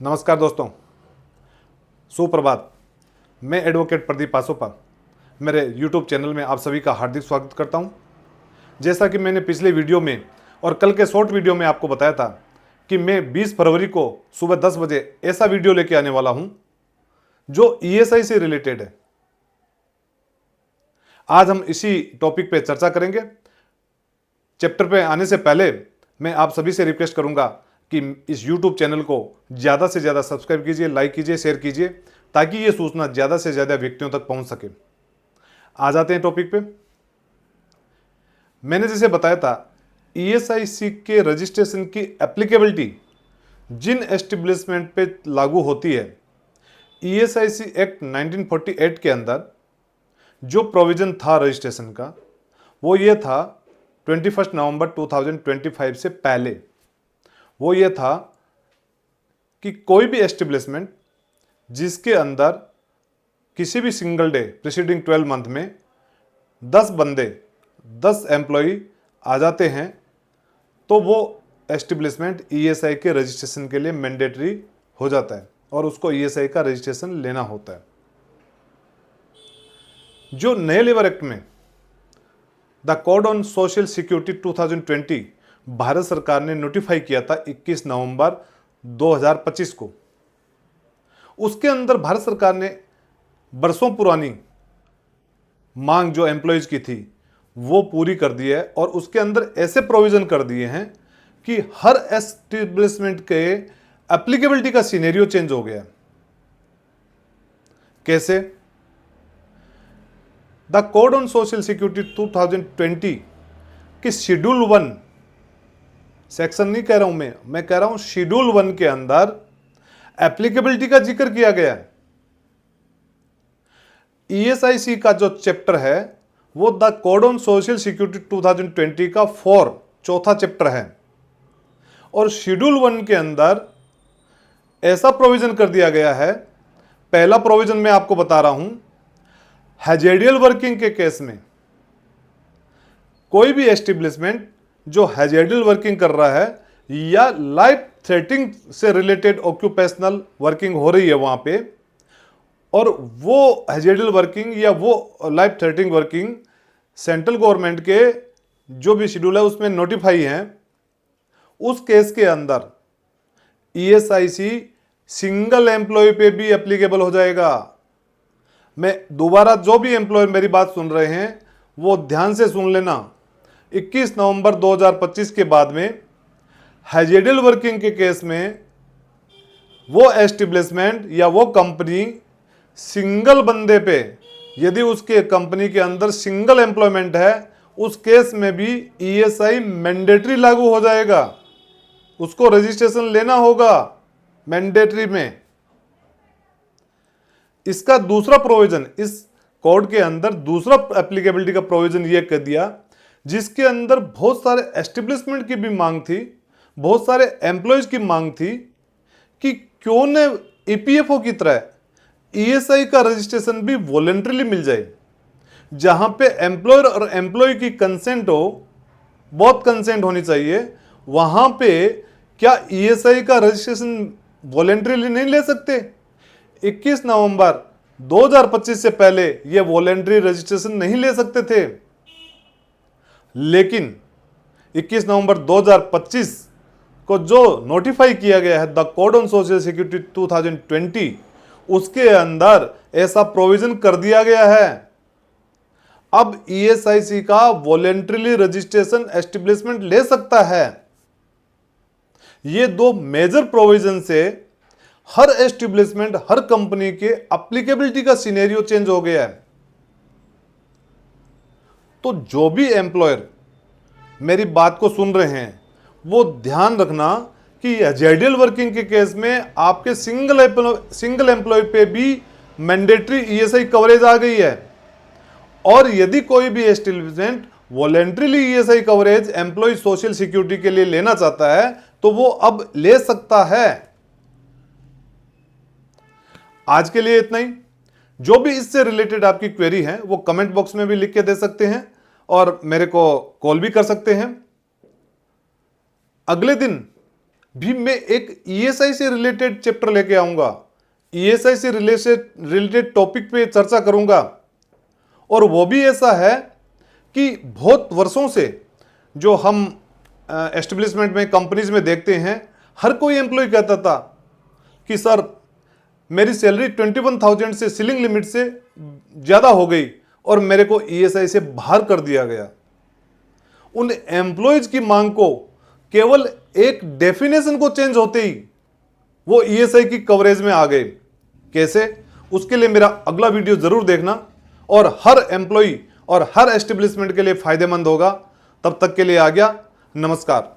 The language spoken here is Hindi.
नमस्कार दोस्तों, सुप्रभात। मैं एडवोकेट प्रदीप पासोपा मेरे YouTube चैनल में आप सभी का हार्दिक स्वागत करता हूं। जैसा कि मैंने पिछले वीडियो में और कल के शॉर्ट वीडियो में आपको बताया था कि मैं 20 फरवरी को सुबह 10 बजे ऐसा वीडियो लेके आने वाला हूं जो ESI से रिलेटेड है। आज हम इसी टॉपिक पे चर्चा करेंगे। चैप्टर पे आने से पहले मैं आप सभी से रिक्वेस्ट करूंगा कि इस YouTube चैनल को ज़्यादा से ज़्यादा सब्सक्राइब कीजिए, लाइक कीजिए, शेयर कीजिए, ताकि ये सूचना ज़्यादा से ज़्यादा व्यक्तियों तक पहुंच सके। आ जाते हैं टॉपिक पे। मैंने जैसे बताया था, ESIC के रजिस्ट्रेशन की एप्लीकेबिलिटी जिन एस्टेब्लिशमेंट पे लागू होती है, ESIC एक्ट 1948 के अंदर जो प्रोविजन था रजिस्ट्रेशन का, वो ये था 21 नवंबर 2025 से पहले वो ये था कि कोई भी एस्टेब्लिशमेंट जिसके अंदर किसी भी सिंगल डे प्रीसीडिंग 12 मंथ में 10 बंदे 10 एम्प्लॉय आ जाते हैं तो वो एस्टेब्लिशमेंट ESI के रजिस्ट्रेशन के लिए मैंडेटरी हो जाता है और उसको ESI का रजिस्ट्रेशन लेना होता है। जो नए लेबर एक्ट में the code on social security 2020 Bharat सरकार ने नोटिफाई किया था 21 नवंबर 2025 को, उसके अंदर भारत सरकार ने बरसों पुरानी मांग जो एम्प्लॉयज की थी वो पूरी कर दी है और उसके अंदर ऐसे प्रोविजन कर दिए हैं कि हर एस्टेब्लिशमेंट के एप्लीकेबिलिटी का सिनेरियो चेंज हो गया है। कैसे? The code on social security 2020 की शेड्यूल 1 सेक्शन नहीं कह रहा हूं मैं कह रहा हूं शेड्यूल 1 के अंदर एप्लीकेबिलिटी का जिक्र किया गया है। ESIC का जो चैप्टर है वो the code on social security 2020 का चौथा चैप्टर है और शेड्यूल 1 के अंदर ऐसा प्रोविजन कर दिया गया है। पहला प्रोविजन मैं आपको बता रहा हूं, हैजेडियल वर्किंग के केस में कोई भी एस्टेब्लिशमेंट जो हैजेडियल वर्किंग कर रहा है या लाइफ थ्रेटनिंग से रिलेटेड ऑक्यूपेशनल वर्किंग हो रही है वहां पे, और वो हैजेडियल वर्किंग या वो life threatening working central government के जो भी शेड्यूल है उसमें नोटिफाई है, उस केस के अंदर ESIC सिंगल एम्प्लॉय पे भी एप्लीकेबल हो जाएगा। मैं दोबारा, जो भी एम्प्लॉय मेरी बात सुन रहे हैं वो ध्यान से सुन लेना। 21 नवंबर 2025 के बाद में हैजेडियल वर्किंग के केस में वो एस्टेब्लिशमेंट या वो कंपनी सिंगल बंदे पे, यदि उसके कंपनी के अंदर सिंगल एम्प्लॉयमेंट है, उस केस में भी ESI मैंडेटरी लागू हो जाएगा। उसको रजिस्ट्रेशन लेना होगा मैंडेटरी में। इसका दूसरा प्रोविजन, इस कोड के अंदर दूसरा एप्लीकेबिलिटी का प्रोविजन यह कर दिया, जिसके अंदर बहुत सारे एस्टेब्लिशमेंट की भी मांग थी, बहुत सारे एम्प्लॉयज की मांग थी कि क्यों न EPFO की तरह ESI का रजिस्ट्रेशन भी वॉलंटरीली मिल जाए, जहां पे एम्प्लॉयर और एम्प्लॉय की कंसेंट हो, बहुत कंसेंट होनी चाहिए। वहां पे क्या ESI का रजिस्ट्रेशन वॉलंटरीली नहीं ले सकते? 21 नवंबर 2025 से पहले ये वॉलंटरी रजिस्ट्रेशन नहीं ले सकते थे, लेकिन 21 नवंबर 2025 को जो नोटिफाई किया गया है the code on social security 2020, उसके अंदर ऐसा प्रोविजन कर दिया गया है। अब ESIC का वॉलंटरीली रजिस्ट्रेशन एस्टेब्लिशमेंट ले सकता है। ये दो मेजर प्रोविजन से हर एस्टेब्लिशमेंट, हर कंपनी के एप्लीकेबिलिटी का सिनेरियो चेंज हो गया है। तो जो भी एम्प्लॉयर मेरी बात को सुन रहे हैं वो ध्यान रखना कि हैजेडियल वर्किंग के केस में आपके सिंगल एम्प्लॉय पे भी मैंडेटरी ESI कवरेज आ गई है, और यदि कोई भी establishment voluntarily ESI coverage employ social security के लिए लेना चाहता है तो वो अब ले सकता है। आज के लिए इतना ही। जो भी इससे रिलेटेड आपकी क्वेरी है वो कमेंट बॉक्स में भी लिख के दे सकते हैं और मेरे को कॉल भी कर सकते हैं। अगले दिन भी मैं एक ईएसआई से रिलेटेड चैप्टर लेके आऊंगा, ईएसआई से रिलेटेड टॉपिक पे चर्चा करूंगा। और वो भी ऐसा है कि बहुत वर्षों से जो हम एस्टेब्लिशमेंट में, कंपनीज में देखते हैं, हर कोई एम्प्लॉय कहता था कि सर मेरी सैलरी 21,000 से सीलिंग लिमिट से ज़्यादा हो गई और मेरे को ईएसआई से बाहर कर दिया गया। उन एम्प्लॉयज की मांग को केवल एक डेफिनेशन को चेंज होते ही वो ईएसआई की कवरेज में आ गए। कैसे? उसके लिए मेरा अगला वीडियो जरूर देखना और हर एम्प्लॉय और हर एस्टेब्लिशमेंट के लिए फायदेमंद होगा। तब तक के लिए आ गया, नमस्कार।